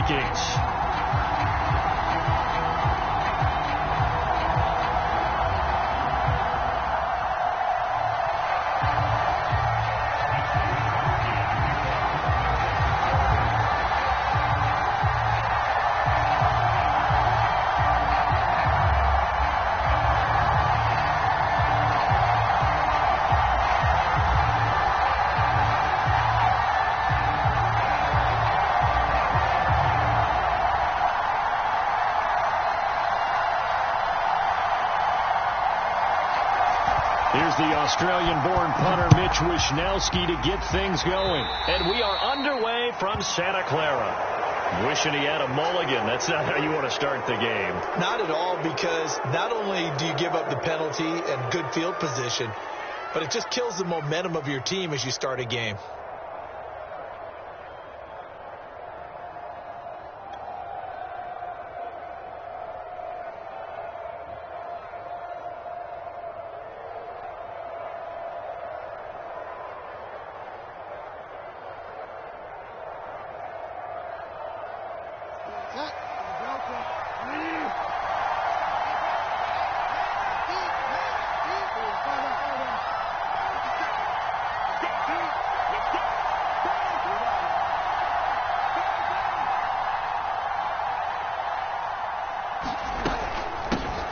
Vikings. Here's the Australian-born punter Mitch Wishnowsky to get things going. And we are underway from Santa Clara. Wishing he had a mulligan. That's not how you want to start the game. Not at all, because not only do you give up the penalty and good field position, but it just kills the momentum of your team as you start a game.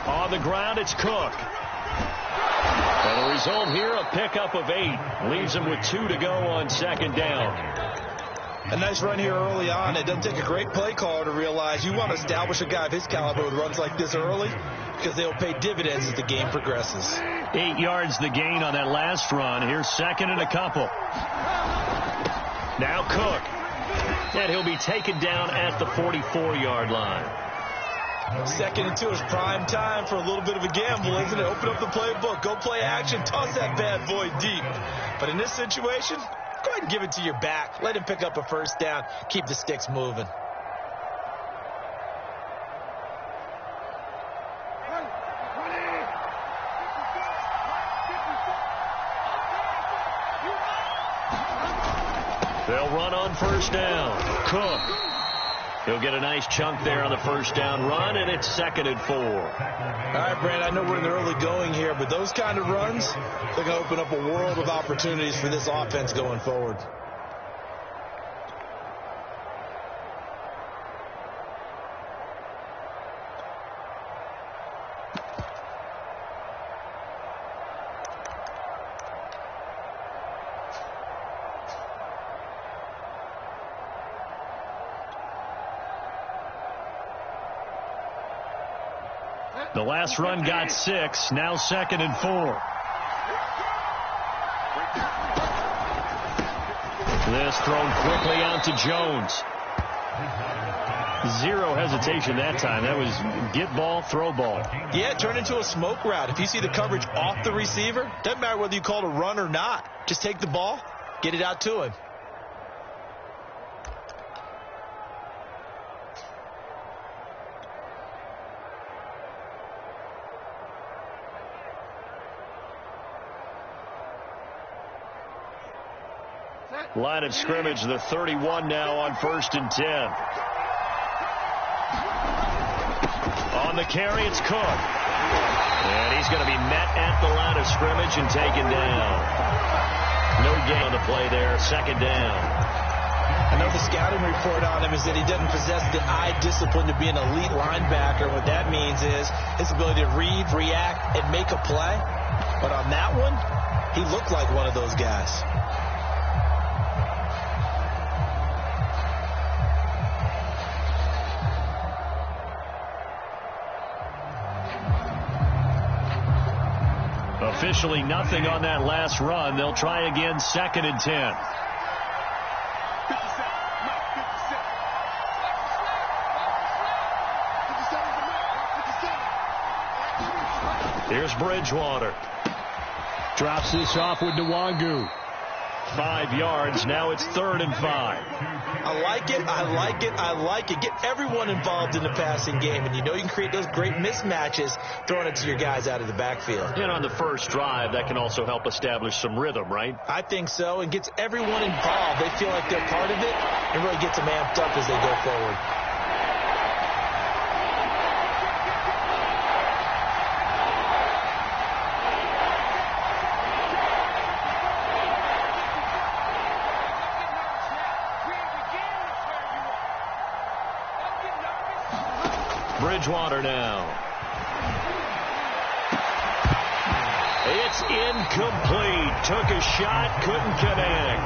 On the ground, it's Cook. And the result here, a pickup of 8. Leaves him with 2 to go on second down. A nice run here early on. It doesn't take a great play caller to realize you want to establish a guy of his caliber with runs like this early, because they'll pay dividends as the game progresses. 8 yards the gain on that last run. Here's second and a couple. Now Cook. And he'll be taken down at the 44-yard line. Second and 2 is prime time for a little bit of a gamble, isn't it? Open up the playbook. Go play action. Toss that bad boy deep. But in this situation, go ahead and give it to your back. Let him pick up a first down. Keep the sticks moving. They'll run on first down. Cook. He'll get a nice chunk there on the first down run, and it's second and 4. All right, Brad, I know we're in the early going here, but those kind of runs, they're going to open up a world of opportunities for this offense going forward. The last run got 6. Now second and 4. This thrown quickly out to Jones. Zero hesitation that time. That was get ball, throw ball. Yeah, it turned into a smoke route. If you see the coverage off the receiver, doesn't matter whether you call it a run or not. Just take the ball, get it out to him. Line of scrimmage, the 31 now on first and 10. On the carry, it's Cook. And he's going to be met at the line of scrimmage and taken down. No gain on the play there, second down. I know the scouting report on him is that he doesn't possess the eye discipline to be an elite linebacker. What that means is his ability to read, react, and make a play. But on that one, he looked like one of those guys. Officially nothing on that last run. They'll try again, second and 10. Here's Bridgewater. Drops this off with Nwangu. 5 yards. Now it's third and 5. I like it. I like it. I like it. Get everyone involved in the passing game. And you know you can create those great mismatches throwing it to your guys out of the backfield. And on the first drive, that can also help establish some rhythm, right? I think so. And gets everyone involved. They feel like they're part of it and really gets them amped up as they go forward. Bridgewater now. It's incomplete. Took a shot, couldn't connect.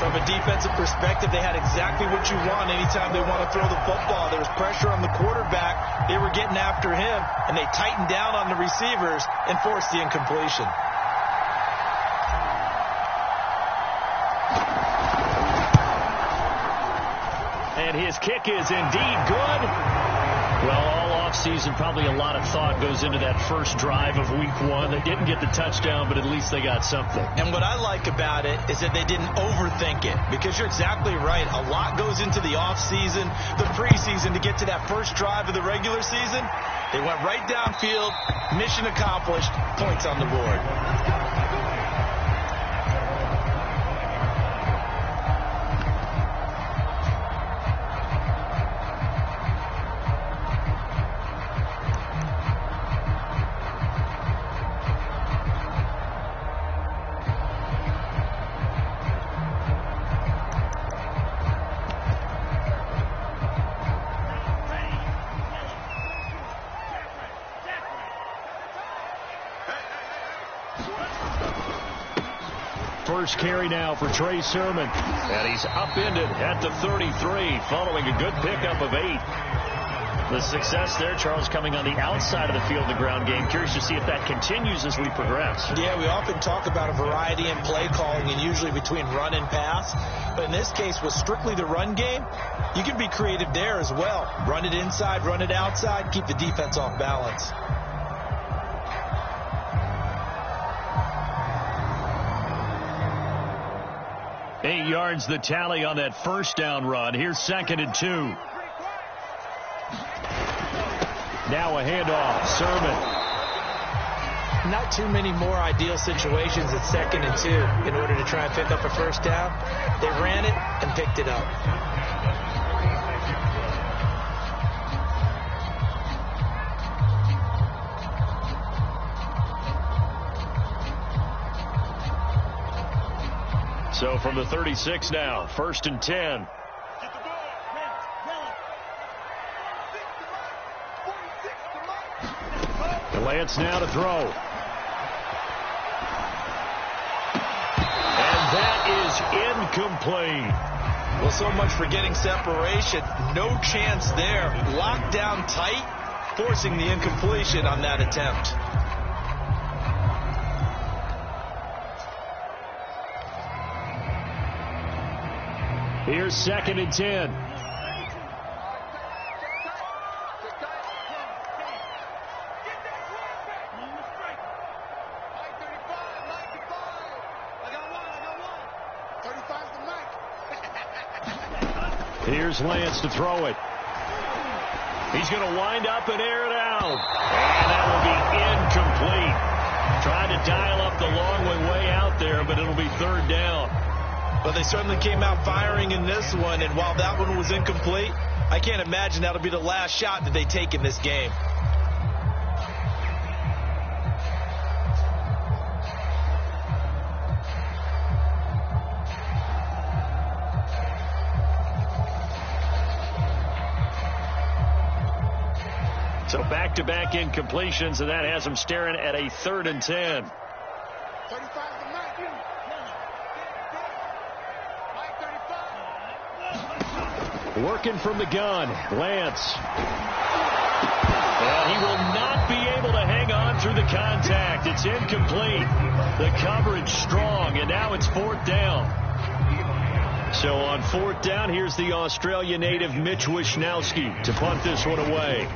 From a defensive perspective, they had exactly what you want anytime they want to throw the football. There was pressure on the quarterback. They were getting after him, and they tightened down on the receivers and forced the incompletion. And his kick is indeed good. Well, all offseason, probably a lot of thought goes into that first drive of week one. They didn't get the touchdown, but at least they got something. And what I like about it is that they didn't overthink it, because you're exactly right. A lot goes into the offseason, the preseason, to get to that first drive of the regular season. They went right downfield, mission accomplished, points on the board. First carry now for Trey Sermon. And he's upended at the 33 following a good pickup of 8. The success there, Charles, coming on the outside of the field, the ground game. Curious to see if that continues as we progress. Yeah, we often talk about a variety in play calling, and usually between run and pass. But in this case, with strictly the run game, you can be creative there as well. Run it inside, run it outside, keep the defense off balance. 8 yards the tally on that first down run. Here's 2nd and 2. Now a handoff. Sermon. Not too many more ideal situations at 2nd and 2 in order to try and pick up a first down. They ran it and picked it up. So from the 36 now, 1st and 10. Lance now to throw. And that is incomplete. Well, so much for getting separation. No chance there. Locked down tight, forcing the incompletion on that attempt. Here's 2nd and 10. Here's Lance to throw it. He's going to wind up and air it out. And that will be incomplete. Trying to dial up the long way out there, but it'll be 3rd down. Well, they certainly came out firing in this one, and while that one was incomplete, I can't imagine that'll be the last shot that they take in this game. So back-to-back incompletions, and that has them staring at a 3rd and 10. Working from the gun, Lance. And he will not be able to hang on through the contact. It's incomplete. The coverage strong, and now it's 4th down. So on 4th down, here's the Australia native Mitch Wishnowski to punt this one away.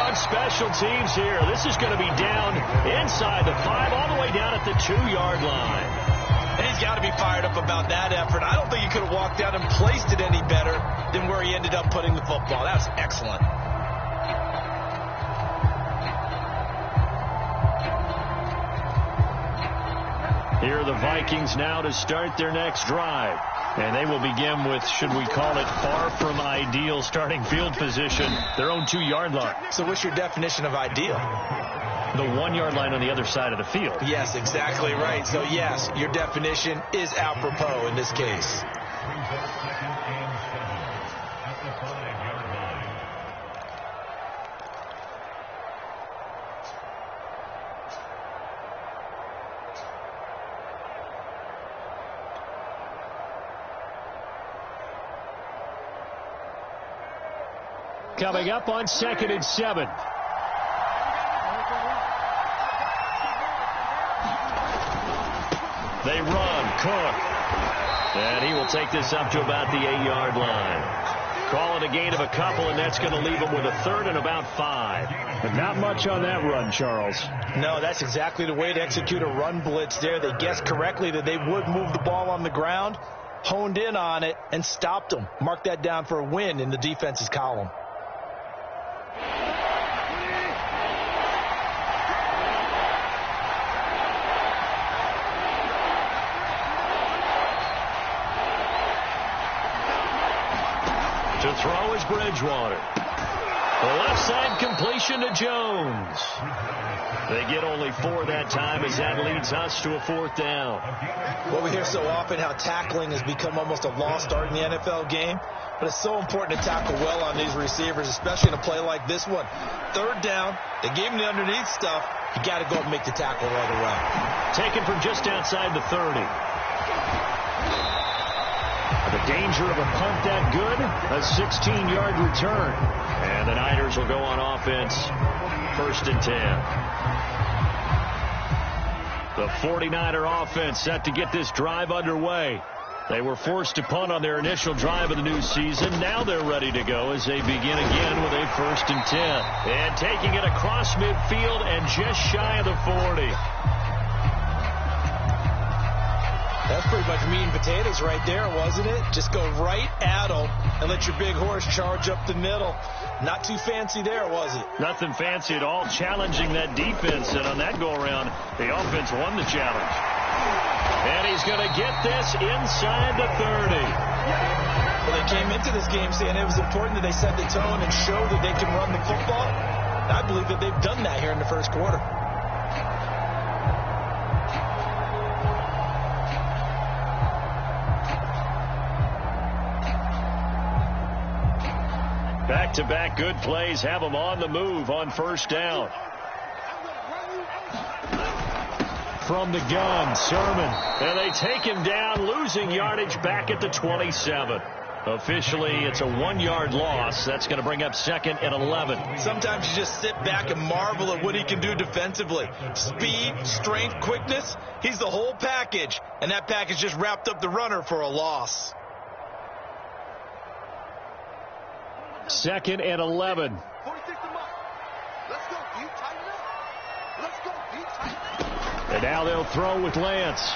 Special teams here. This is going to be down inside the 5, all the way down at the 2-yard line. And he's got to be fired up about that effort. I don't think he could have walked out and placed it any better than where he ended up putting the football. That was excellent. Here are the Vikings now to start their next drive. And they will begin with, should we call it, far from ideal starting field position, their own 2-yard line. So what's your definition of ideal? the 1-yard line on the other side of the field. Yes, exactly right. So, yes, your definition is apropos in this case. Coming up on 2nd and 7. They run. Cook. And he will take this up to about the 8-yard line. Call it a gain of a couple, and that's going to leave him with a 3rd and about 5. But not much on that run, Charles. No, that's exactly the way to execute a run blitz there. They guessed correctly that they would move the ball on the ground, honed in on it, and stopped them. Mark that down for a win in the defense's column. To throw is Bridgewater. The left side completion to Jones. They get only 4 that time as that leads us to a 4th down. Well, we hear so often how tackling has become almost a lost art in the NFL game. But it's so important to tackle well on these receivers, especially in a play like this one. 3rd down, they gave him the underneath stuff. You got to go up and make the tackle right away. Taken from just outside the 30. The danger of a punt that good, a 16-yard return. And the Niners will go on offense, 1st and 10. The 49er offense set to get this drive underway. They were forced to punt on their initial drive of the new season. Now they're ready to go as they begin again with a 1st and 10. And taking it across midfield and just shy of the 40. That's pretty much meat and potatoes right there, wasn't it? Just go right at them and let your big horse charge up the middle. Not too fancy there, was it? Nothing fancy at all, challenging that defense. And on that go-around, the offense won the challenge. And he's going to get this inside the 30. Well, they came into this game saying it was important that they set the tone and show that they can run the football. I believe that they've done that here in the 1st quarter. Back-to-back good plays have them on the move on 1st down. From the gun, Sermon. And they take him down, losing yardage back at the 27. Officially, it's a 1-yard loss. That's going to bring up 2nd and 11. Sometimes you just sit back and marvel at what he can do defensively. Speed, strength, quickness, he's the whole package. And that package just wrapped up the runner for a loss. 2nd and 11. And now they'll throw with Lance.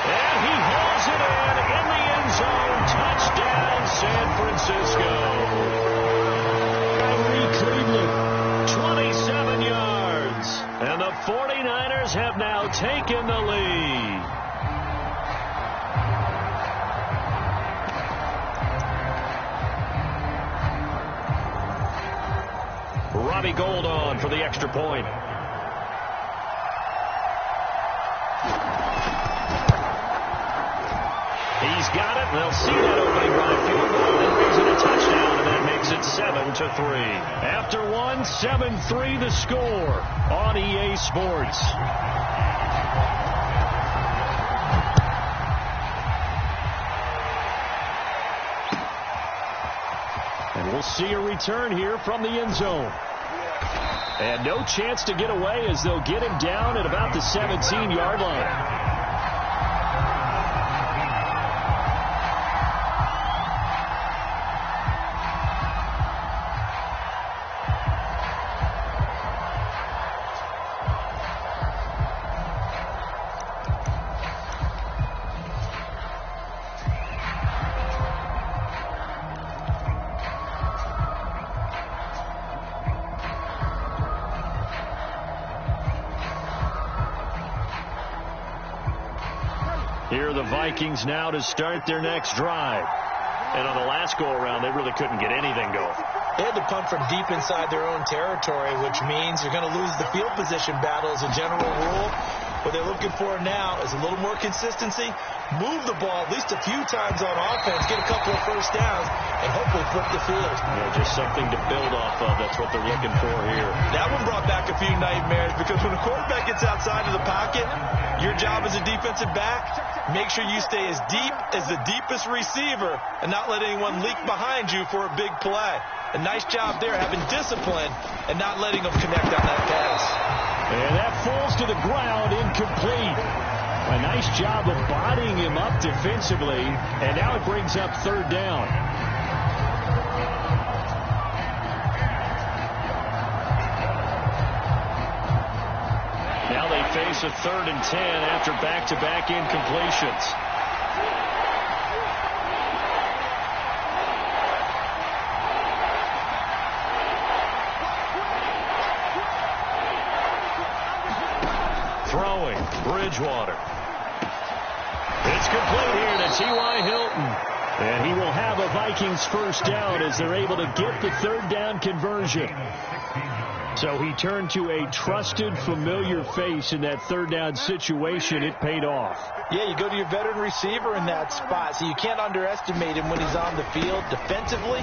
And he hauls it in the end zone. Touchdown, San Francisco. Cleveland, 27 yards. And the 49ers have now taken the lead. Robbie Gould on for the extra point. He's got it. They'll see that opening drive field goal. Then brings it a touchdown, and that makes it 7-3. After 1, 7-3 the score on EA Sports. And we'll see a return here from the end zone. And no chance to get away as they'll get him down at about the 17-yard line. Here are the Vikings now to start their next drive. And on the last go-around, they really couldn't get anything going. They had to punt from deep inside their own territory, which means you're going to lose the field position battle as a general rule. What they're looking for now is a little more consistency, move the ball at least a few times on offense, get a couple of first downs, and hopefully flip the field. Yeah, just something to build off of. That's what they're looking for here. That one brought back a few nightmares because when a quarterback gets outside of the pocket, your job as a defensive back, make sure you stay as deep as the deepest receiver and not let anyone leak behind you for a big play. A nice job there, having discipline and not letting them connect on that pass. And that falls to the ground, incomplete. A nice job of bodying him up defensively, and now it brings up third down. Now they face a 3rd and 10 after back-to-back incompletions. Throwing, Bridgewater. It's complete here to T.Y. Hilton. And he will have a Vikings first down as they're able to get the third down conversion. So he turned to a trusted, familiar face in that third down situation. It paid off. Yeah, you go to your veteran receiver in that spot, so you can't underestimate him when he's on the field defensively.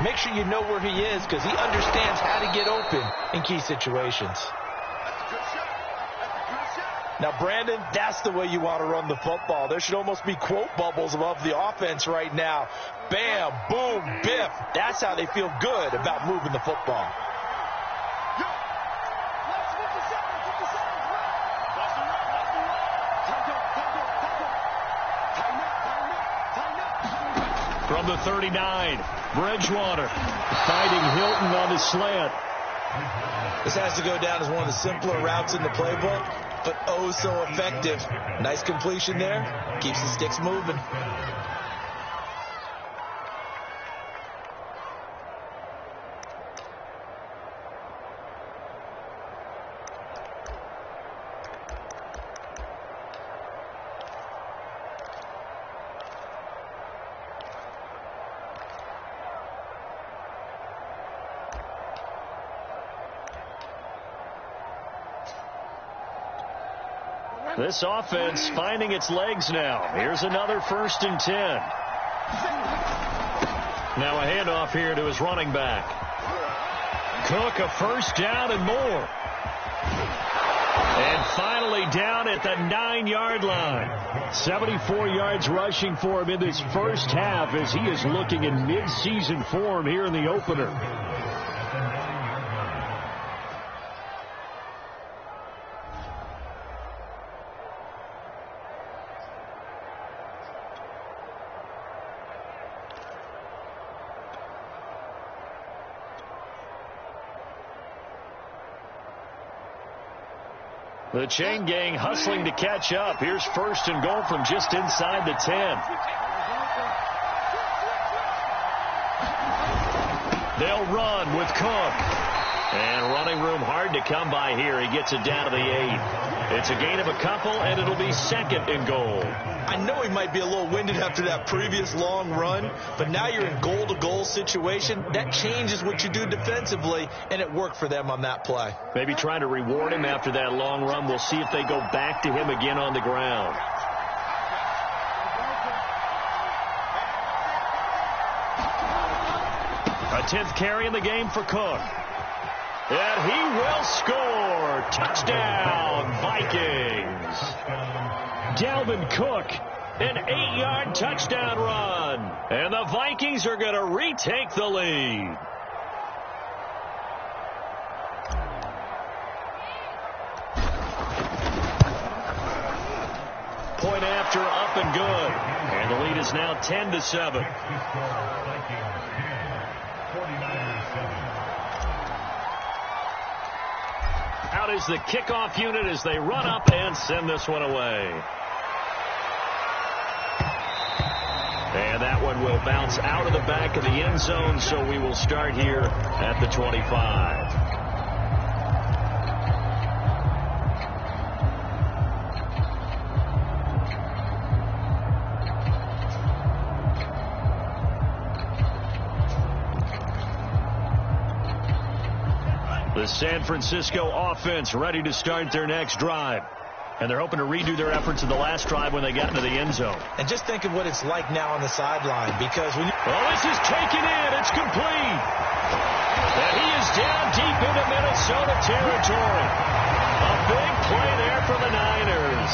Make sure you know where he is because he understands how to get open in key situations. Now, Brandon, that's the way you want to run the football. There should almost be quote bubbles above the offense right now. Bam, boom, biff. That's how they feel good about moving the football. From the 39, Bridgewater Finding Hilton on the slant. This has to go down as one of the simpler routes in the playbook, but oh so effective. Nice completion there. Keeps the sticks moving. This offense finding its legs now. Here's another 1st and 10. Now a handoff here to his running back. Cook, a first down and more. And finally down at the 9-yard line. 74 yards rushing for him in this first half as he is looking in mid-season form here in the opener. The chain gang hustling to catch up. Here's 1st and goal from just inside the 10. They'll run with Cook. And running room hard to come by here. He gets it down to the 8. It's a gain of a couple, and it'll be 2nd and goal. I know he might be a little winded after that previous long run, but now you're in goal-to-goal situation. That changes what you do defensively, and it worked for them on that play. Maybe trying to reward him after that long run. We'll see if they go back to him again on the ground. A 10th carry in the game for Cook. And he will score. Touchdown, Vikings. Dalvin Cook, an 8-yard touchdown run. And the Vikings are going to retake the lead. Point after, up and good. And the lead is now 10-7. Out is the kickoff unit as they run up and send this one away. And that one will bounce out of the back of the end zone, so we will start here at the 25. San Francisco offense ready to start their next drive. And they're hoping to redo their efforts in the last drive when they got into the end zone. And just think of what it's like now on the sideline, because when you... Well, this is taken in. It's complete. And he is down deep into Minnesota territory. A big play there for the Niners.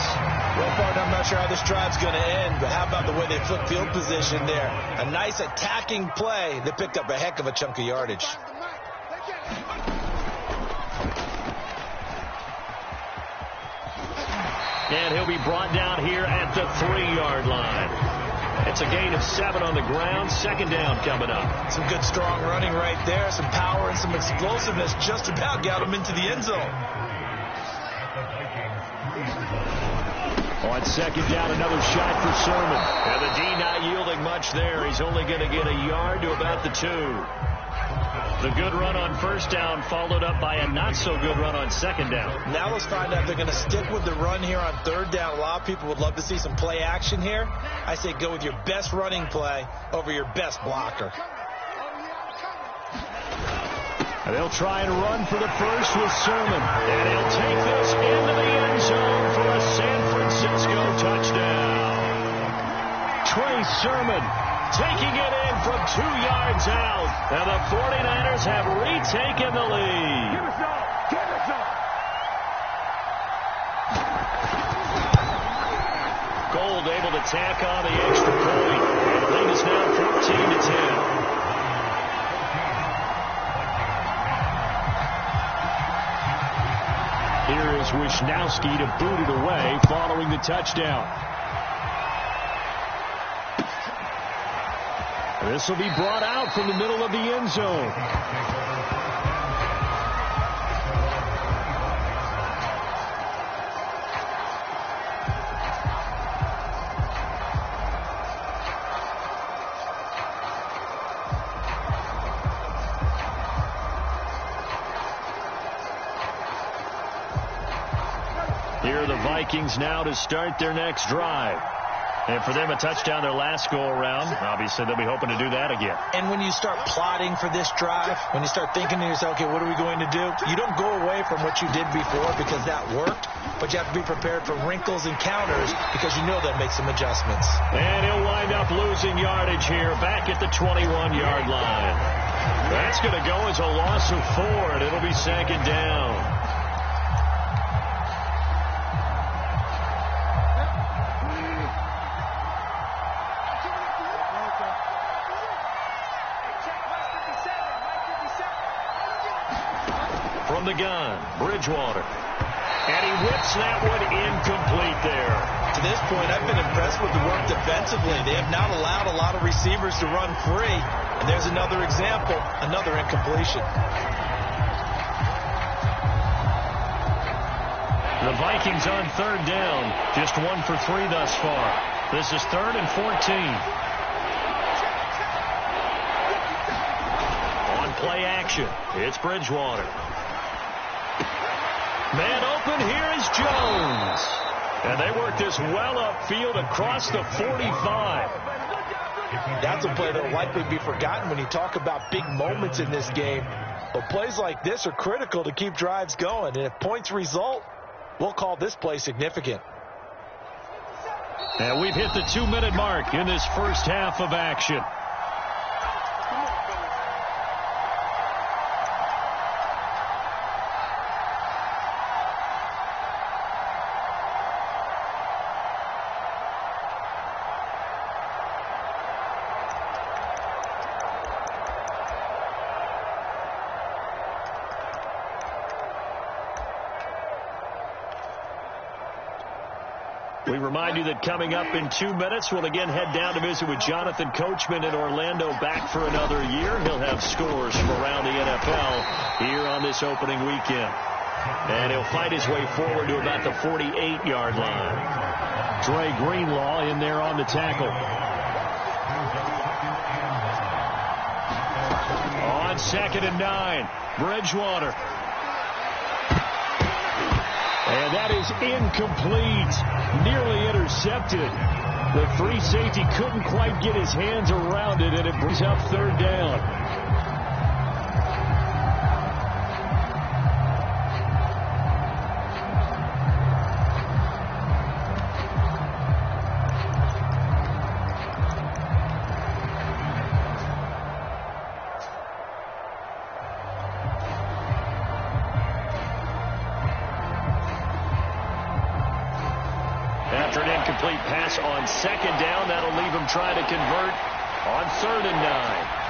Well, partner, I'm not sure how this drive's going to end, but how about the way they flip field position there? A nice attacking play that picked up a heck of a chunk of yardage. And he'll be brought down here at the 3-yard line. It's a gain of 7 on the ground. Second down coming up. Some good, strong running right there. Some power and some explosiveness just about got him into the end zone. On second down, another shot for Sermon. And the D not yielding much there. He's only going to get a yard to about the 2. The good run on first down followed up by a not-so-good run on second down. Now let's find out if they're going to stick with the run here on third down. A lot of people would love to see some play action here. I say go with your best running play over your best blocker. And they'll try and run for the first with Sermon. And he'll take this into the end zone for a San Francisco touchdown. Trey Sermon taking it in from 2 yards out. And the 49ers have retaken the lead. Give us up. Give us up. Gold able to tack on the extra point. And the lead is now 14-10. Here is Wishnowski to boot it away following the touchdown. This will be brought out from the middle of the end zone. Here are the Vikings now to start their next drive. And for them, a touchdown their last go-around. Obviously, they'll be hoping to do that again. And when you start plotting for this drive, when you start thinking to yourself, okay, what are we going to do? You don't go away from what you did before because that worked, but you have to be prepared for wrinkles and counters because you know that makes some adjustments. And he'll wind up losing yardage here back at the 21-yard line. That's going to go as a loss of 4, and it'll be second down. From the gun, Bridgewater. And he whips that one incomplete there. To this point, I've been impressed with the work defensively. They have not allowed a lot of receivers to run free. And there's another example, another incompletion. The Vikings on third down, just 1 for 3 thus far. This is 3rd and 14. On play action, it's Bridgewater. Man open, here is Jones. And they work this well upfield across the 45. That's a play that will likely be forgotten when you talk about big moments in this game. But plays like this are critical to keep drives going. And if points result, we'll call this play significant. And we've hit the 2-minute mark in this first half of action. We remind you that coming up in 2 minutes, we'll again head down to visit with Jonathan Coachman in Orlando, back for another year. He'll have scores from around the NFL here on this opening weekend. And he'll fight his way forward to about the 48-yard line. Dre Greenlaw in there on the tackle. On 2nd and 9, Bridgewater. And that is incomplete, nearly intercepted. The free safety couldn't quite get his hands around it, and it brings up third down. incomplete pass on second down. That'll leave him trying to convert on 3rd and 9.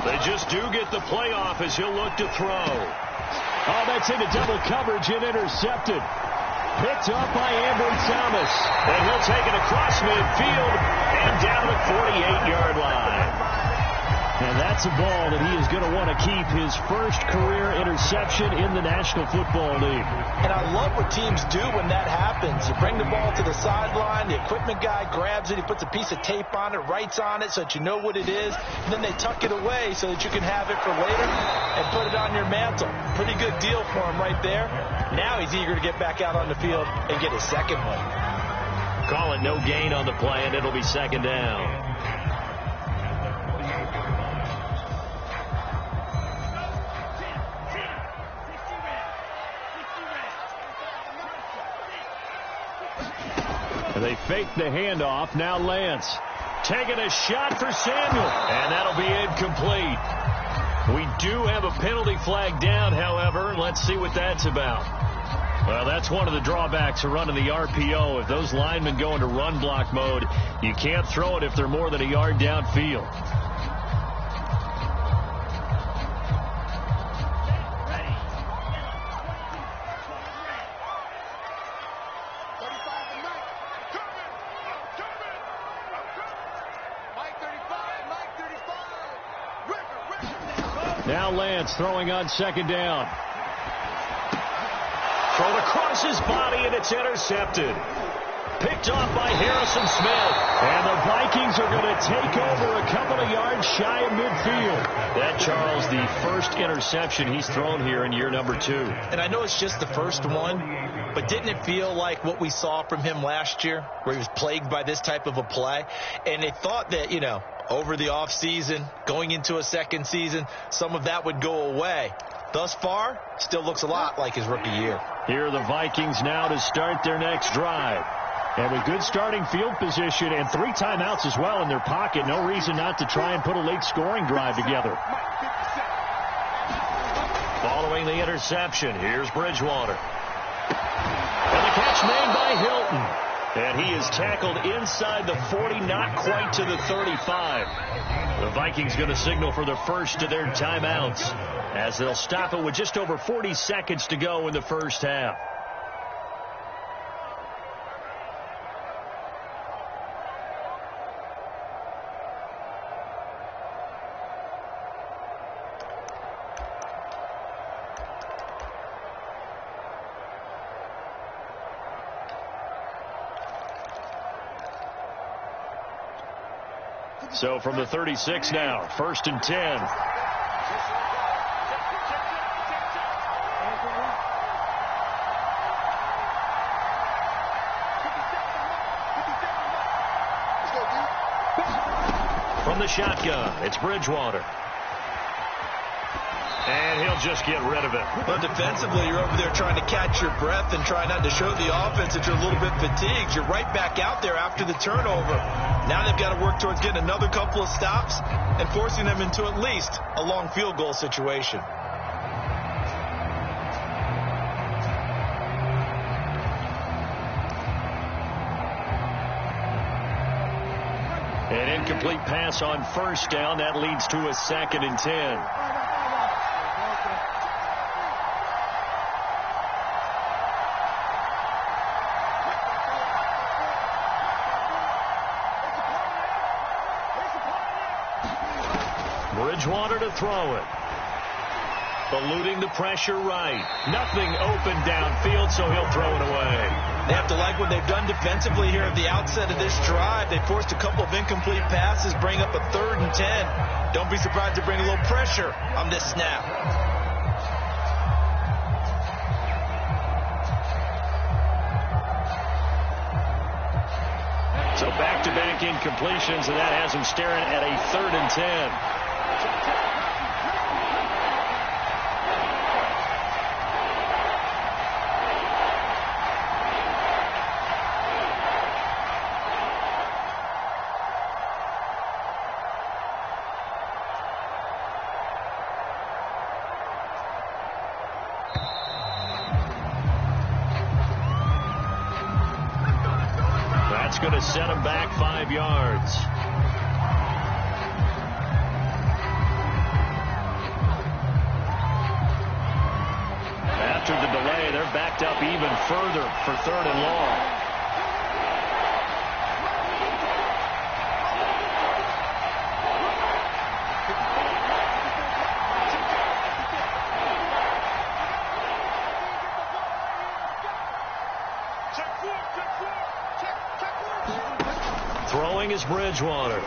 They just do get the playoff as he'll look to throw. Oh, that's into double coverage and intercepted. Picked up by Ambry Thomas. And he'll take it across midfield and down the 48-yard line. And that's a ball that he is going to want to keep, his first career interception in the National Football League. And I love what teams do when that happens. You bring the ball to the sideline, the equipment guy grabs it, he puts a piece of tape on it, writes on it so that you know what it is, and then they tuck it away so that you can have it for later and put it on your mantle. Pretty good deal for him right there. Now he's eager to get back out on the field and get his second one. Call it no gain on the play, and it'll be 2nd down. They fake the handoff. Now Lance taking a shot for Samuel. And that'll be incomplete. We do have a penalty flag down, however. Let's see what that's about. Well, that's one of the drawbacks of running the RPO. If those linemen go into run block mode, you can't throw it if they're more than a yard downfield. Now Lance throwing on 2nd down. Thrown across his body, and it's intercepted. Picked off by Harrison Smith. And the Vikings are going to take over a couple of yards shy of midfield. That, Charles, the first interception he's thrown here in year number 2. And I know it's just the first one, but didn't it feel like what we saw from him last year, where he was plagued by this type of a play? And they thought that, over the offseason, going into a second season, some of that would go away. Thus far, still looks a lot like his rookie year. Here are the Vikings now to start their next drive. And with good starting field position and 3 timeouts as well in their pocket, no reason not to try and put a late scoring drive together. Following the interception, here's Bridgewater. And the catch made by Hilton. And he is tackled inside the 40, not quite to the 35. The Vikings going to signal for the first of their timeouts as they'll stop it with just over 40 seconds to go in the first half. So from the 36 now, 1st and 10. From the shotgun, it's Bridgewater. And he'll just get rid of it. But defensively, you're over there trying to catch your breath and try not to show the offense that you're a little bit fatigued. You're right back out there after the turnover. Now they've got to work towards getting another couple of stops and forcing them into at least a long field goal situation. An incomplete pass on 1st down. That leads to a 2nd and 10. Bridgewater to throw it. Eluding the pressure right. Nothing open downfield, so he'll throw it away. They have to like what they've done defensively here at the outset of this drive. They forced a couple of incomplete passes, bring up a 3rd and 10. Don't be surprised to bring a little pressure on this snap. So back-to-back incompletions, and that has him staring at a 3rd and 10. going to set him back 5 yards. After the delay, they're backed up even further for 3rd and long. Throwing is Bridgewater.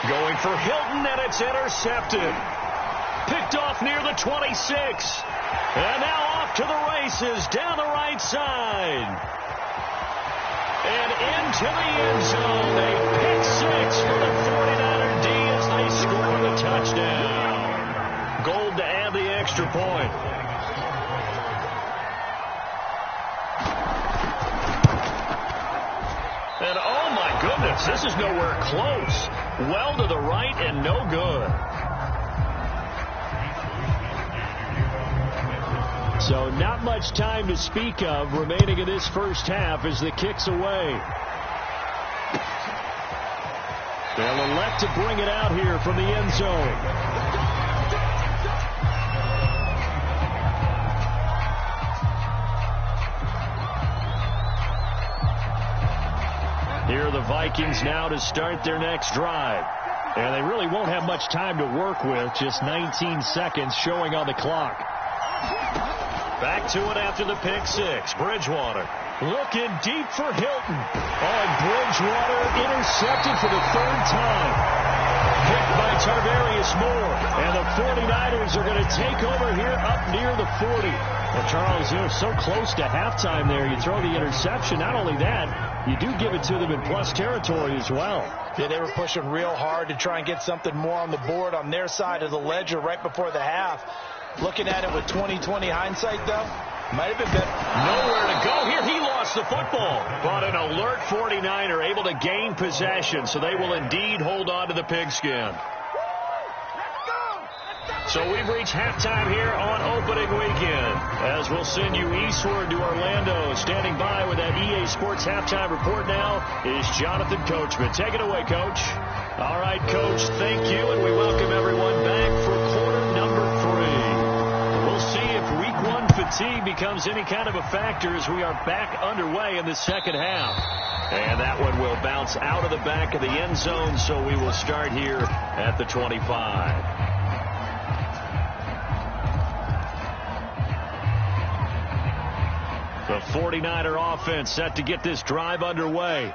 Going for Hilton, and it's intercepted. Picked off near the 26. And now off to the races down the right side. And into the end zone. A pick 6 for the 49er D as they score the touchdown. Gold to add the extra point. And oh my goodness, this is nowhere close. Well to the right and no good. So not much time to speak of remaining in this first half as the kick's away. They'll elect to bring it out here from the end zone. Here are the Vikings now to start their next drive. And they really won't have much time to work with, just 19 seconds showing on the clock. Back to it after the pick 6. Bridgewater looking deep for Hilton. And Bridgewater intercepted for the 3rd time. Picked by Tarvarius Moore. And the 49ers are going to take over here up near the 40. Well, Charles, you're so close to halftime there. You throw the interception. Not only that, you do give it to them in plus territory as well. Yeah, they were pushing real hard to try and get something more on the board on their side of the ledger right before the half. Looking at it with 20/20 hindsight, though, might have been better. Nowhere to go here. He lost the football. But an alert 49er able to gain possession, so they will indeed hold on to the pigskin. So we've reached halftime here on opening weekend. As we'll send you eastward to Orlando. Standing by with that EA Sports halftime report now is Jonathan Coachman. Take it away, Coach. All right, Coach, thank you, and we welcome everyone back for quarter number 3. We'll see if week 1 fatigue becomes any kind of a factor as we are back underway in the second half. And that one will bounce out of the back of the end zone, so we will start here at the 25. The 49er offense set to get this drive underway.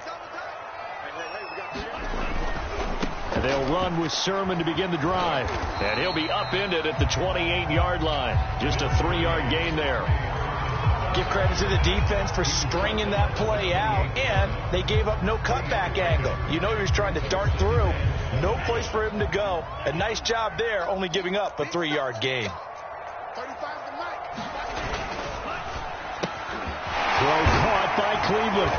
And they'll run with Sermon to begin the drive. And he'll be upended at the 28-yard line. Just a 3-yard gain there. Give credit to the defense for stringing that play out, and they gave up no cutback angle. You know he was trying to dart through. No place for him to go. A nice job there, only giving up a 3-yard gain. Throw caught by Cleveland.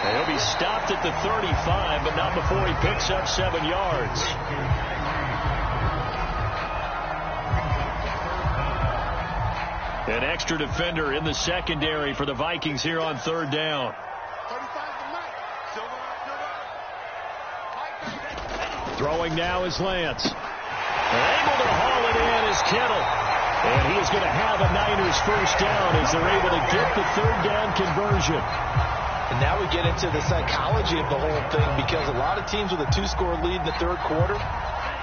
And he'll be stopped at the 35, but not before he picks up 7 yards. An extra defender in the secondary for the Vikings here on 3rd down. Throwing now is Lance. Able to haul it in is Kittle. And he is going to have a Niners first down as they're able to get the 3rd down conversion. And now we get into the psychology of the whole thing, because a lot of teams with a 2-score lead in the 3rd quarter,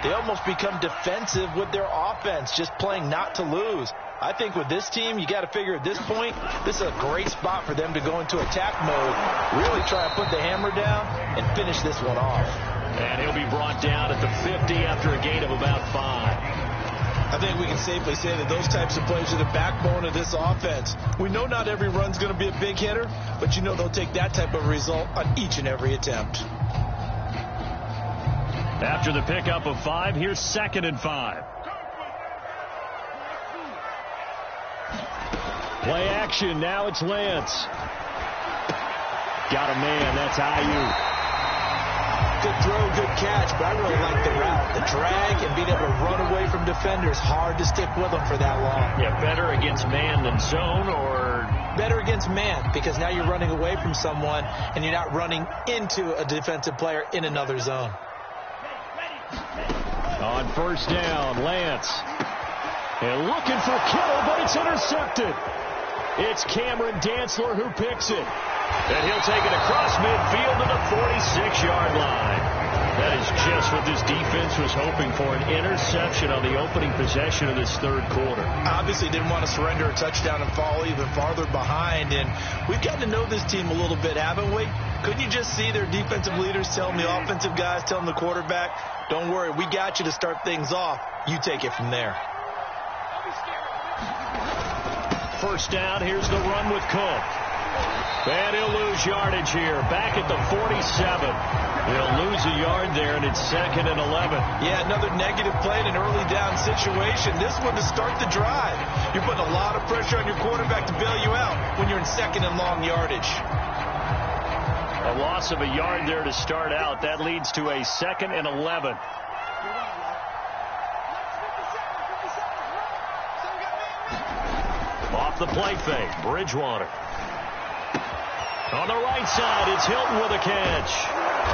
they almost become defensive with their offense, just playing not to lose. I think with this team, you got to figure at this point, this is a great spot for them to go into attack mode, really try to put the hammer down and finish this one off. And he'll be brought down at the 50 after a gain of about 5. I think we can safely say that those types of plays are the backbone of this offense. We know not every run's going to be a big hitter, but you know they'll take that type of result on each and every attempt. After the pickup of 5, here's 2nd and 5. Play action. Now it's Lance. Got a man. That's Ayuk. good throw, good catch, but I really like the route. The drag and being able to run away from defenders, hard to stick with them for that long. Yeah, better against man than zone, or? Better against man, because now you're running away from someone and you're not running into a defensive player in another zone. On first down, Lance. And looking for Kittle, but it's intercepted. It's Cameron Dantzler who picks it. And he'll take it across midfield to the 46-yard line. That is just what this defense was hoping for, an interception on the opening possession of this third quarter. Obviously didn't want to surrender a touchdown and fall even farther behind. And we've gotten to know this team a little bit, haven't we? Couldn't you just see their defensive leaders telling the offensive guys, telling the quarterback, don't worry, we got you to start things off. You take it from there. First down, here's the run with Cook. And he'll lose yardage here, back at the 47. He'll lose a yard there, and it's 2nd and 11. Yeah, another negative play in an early down situation. This one to start the drive. You're putting a lot of pressure on your quarterback to bail you out when you're in 2nd and long yardage. A loss of a yard there to start out. That leads to a 2nd and 11. Off the play fake, Bridgewater. On the right side, it's Hilton with a catch.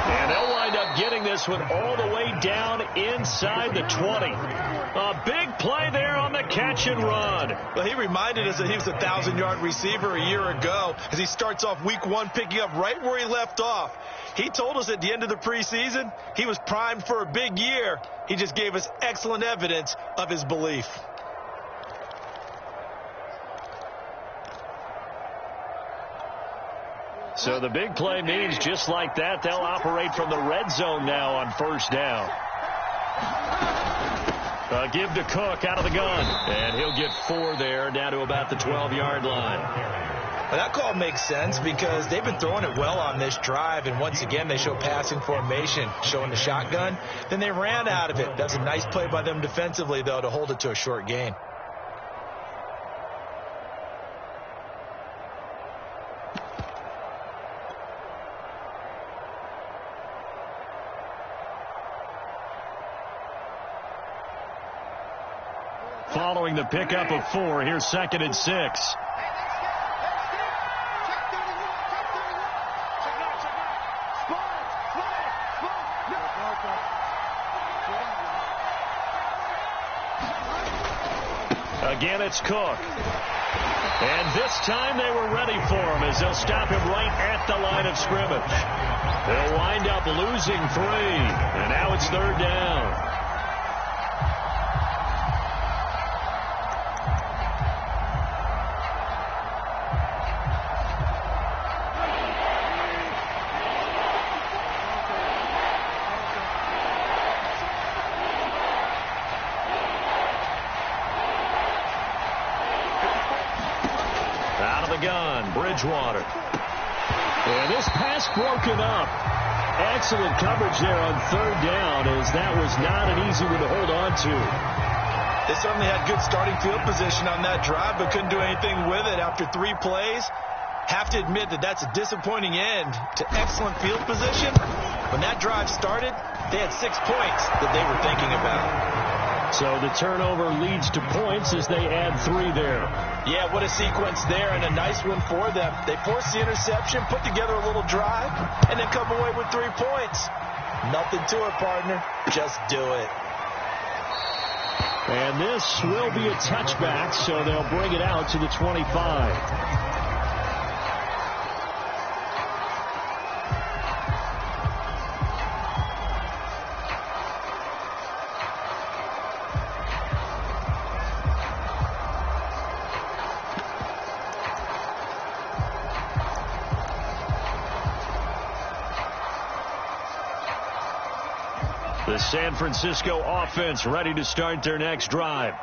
And they'll wind up getting this one all the way down inside the 20. A big play there on the catch and run. Well, he reminded us that he was a 1,000-yard receiver a year ago as he starts off week 1 picking up right where he left off. He told us at the end of the preseason he was primed for a big year. He just gave us excellent evidence of his belief. So the big play means just like that, they'll operate from the red zone now on first down. Give to Cook out of the gun. And he'll get 4 there, down to about the 12-yard line. Well, that call makes sense because they've been throwing it well on this drive, and once again they show passing formation, showing the shotgun. Then they ran out of it. That's a nice play by them defensively, though, to hold it to a short gain. Following the pickup of 4, here's 2nd and 6. Again, it's Cook. And this time they were ready for him as they'll stop him right at the line of scrimmage. They'll wind up losing 3. And now it's 3rd down. Bridgewater. And this pass broken up. Excellent coverage there on 3rd down, as that was not an easy one to hold on to. They certainly had good starting field position on that drive, but couldn't do anything with it after 3 plays. Have to admit that that's a disappointing end to excellent field position. When that drive started, they had 6 points that they were thinking about. So the turnover leads to points as they add 3 there. Yeah, what a sequence there, and a nice one for them. They forced the interception, put together a little drive, and then come away with 3 points. Nothing to it, partner. Just do it. And this will be a touchback, so they'll bring it out to the 25. The San Francisco offense ready to start their next drive.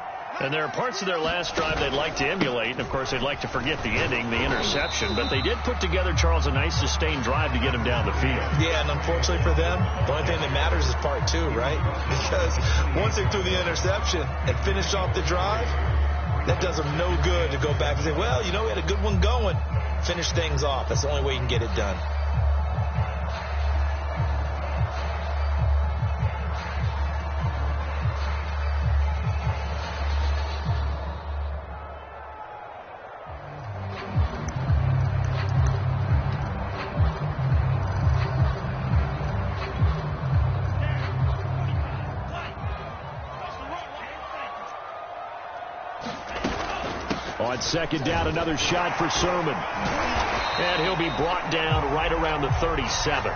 And there are parts of their last drive they'd like to emulate. And, of course, they'd like to forget the ending, the interception. But they did put together, Charles, a nice sustained drive to get him down the field. Yeah, and unfortunately for them, the only thing that matters is part 2, right? Because once they threw the interception and finished off the drive, that does them no good to go back and say, well, you know, we had a good one going. Finish things off. That's the only way you can get it done. On second down, another shot for Sermon. And he'll be brought down right around the 37.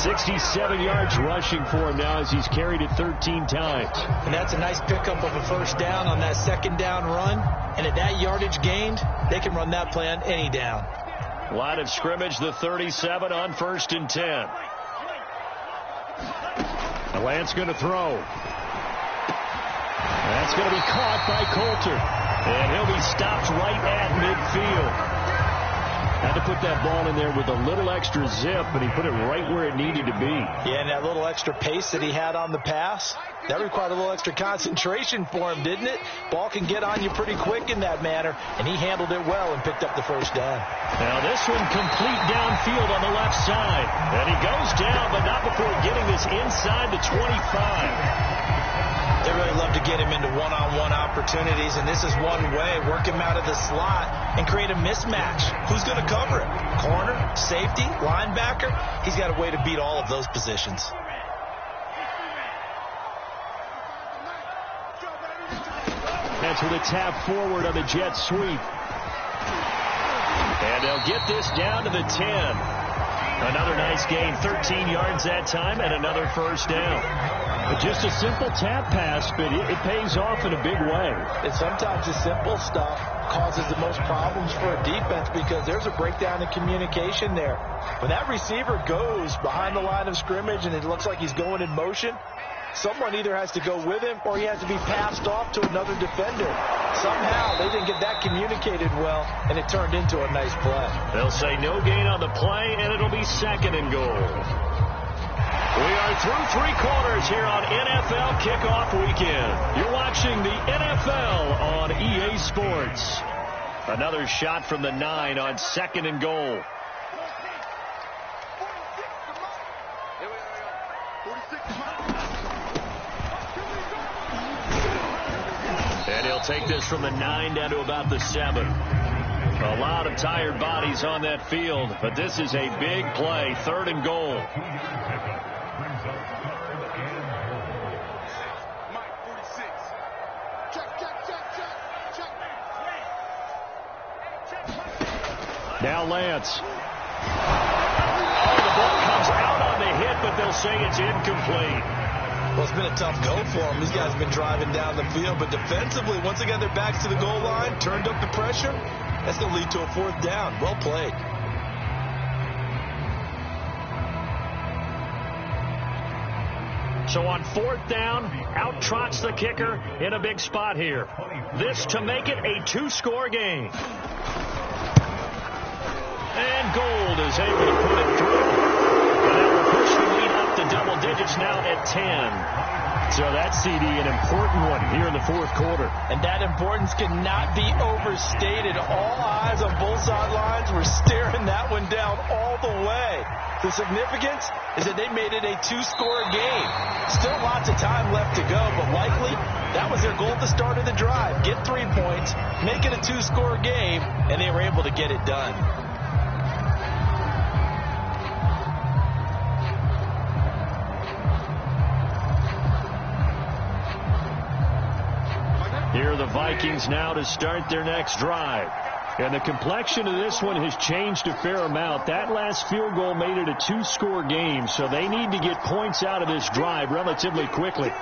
67 yards rushing for him now as he's carried it 13 times. And that's a nice pickup of a first down on that second down run. And at that yardage gained, they can run that play on any down. Line of scrimmage, the 37 on 1st and 10. Lance going to throw. That's going to be caught by Coulter. And he'll be stopped right at midfield. Had to put that ball in there with a little extra zip, but he put it right where it needed to be. Yeah, and that little extra pace that he had on the pass, that required a little extra concentration for him, didn't it? Ball can get on you pretty quick in that manner, and he handled it well and picked up the first down. Now this one complete downfield on the left side. And he goes down, but not before getting this inside the 25. They really love to get him into one-on-one opportunities, and this is one way. Work him out of the slot and create a mismatch. Who's going to cover it? Corner, safety, linebacker? He's got a way to beat all of those positions. That's with a tap forward on the jet sweep. And they'll get this down to the 10. Another nice gain, 13 yards that time, and another first down. But just a simple tap pass, but it pays off in a big way. And sometimes the simple stuff causes the most problems for a defense because there's a breakdown in communication there. When that receiver goes behind the line of scrimmage and it looks like he's going in motion, someone either has to go with him or he has to be passed off to another defender. Somehow they didn't get that communicated well, and it turned into a nice play. They'll say no gain on the play, and it'll be 2nd and goal. We are through 3 quarters here on NFL Kickoff Weekend. You're watching the NFL on EA Sports. Another shot from the 9 on 2nd and goal. And he'll take this from the 9 down to about the 7. A lot of tired bodies on that field, but this is a big play, 3rd and goal. Now Lance. Oh, the ball comes out on the hit, but they'll say it's incomplete. Well, it's been a tough go for them. These guys have been driving down the field, but defensively, once they got their backs to the goal line, turned up the pressure, that's going to lead to a 4th down. Well played. So on 4th down, out trots the kicker in a big spot here. This to make it a 2-score game. And Gold is able to put it through. And that will push the lead up to double digits now at 10. So that CD, an important one here in the 4th quarter. And that importance cannot be overstated. All eyes on both sidelines were staring that one down all the way. The significance is that they made it a 2-score game. Still lots of time left to go, but likely that was their goal at the start of the drive. Get 3 points, make it a 2-score game, and they were able to get it done. Here are the Vikings now to start their next drive. And the complexion of this one has changed a fair amount. That last field goal made it a 2-score game, so they need to get points out of this drive relatively quickly.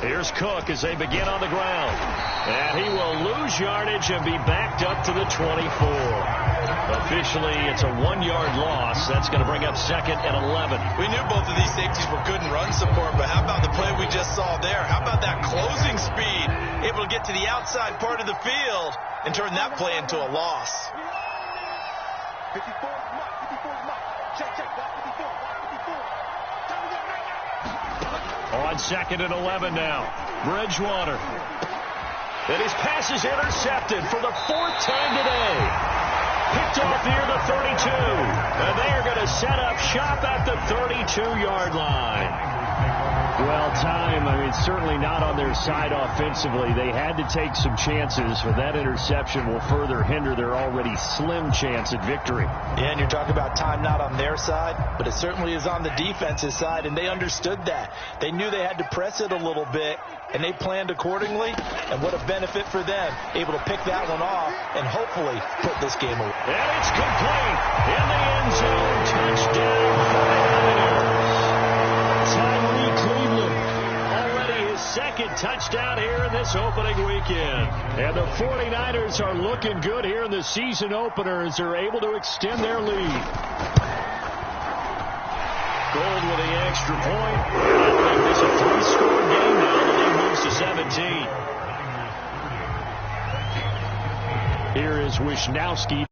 Here's Cook as they begin on the ground. And he will lose yardage and be backed up to the 24. Officially, it's a 1-yard loss. That's going to bring up 2nd and 11. We knew both of these safeties were good in run support, but how about the play we just saw there? How about that closing speed? Able to get to the outside part of the field and turn that play into a loss. 54, check, block 54, block 54. On 2nd and 11 now. Bridgewater. And his pass is intercepted for the 4th time today. Picked off near the 32. And they are going to set up shop at the 32-yard line. Well, time, certainly not on their side offensively. They had to take some chances, but that interception will further hinder their already slim chance at victory. Yeah, and you're talking about time not on their side, but it certainly is on the defense's side, and they understood that. They knew they had to press it a little bit, and they planned accordingly, and what a benefit for them, able to pick that one off and hopefully put this game away. And it's complete in the end zone. Touchdown. Second touchdown here in this opening weekend. And the 49ers are looking good here in the season opener as they're able to extend their lead. Gold with the extra point. That'll make this a 3-score game now. The lead moves to 17. Here is Wishnowski.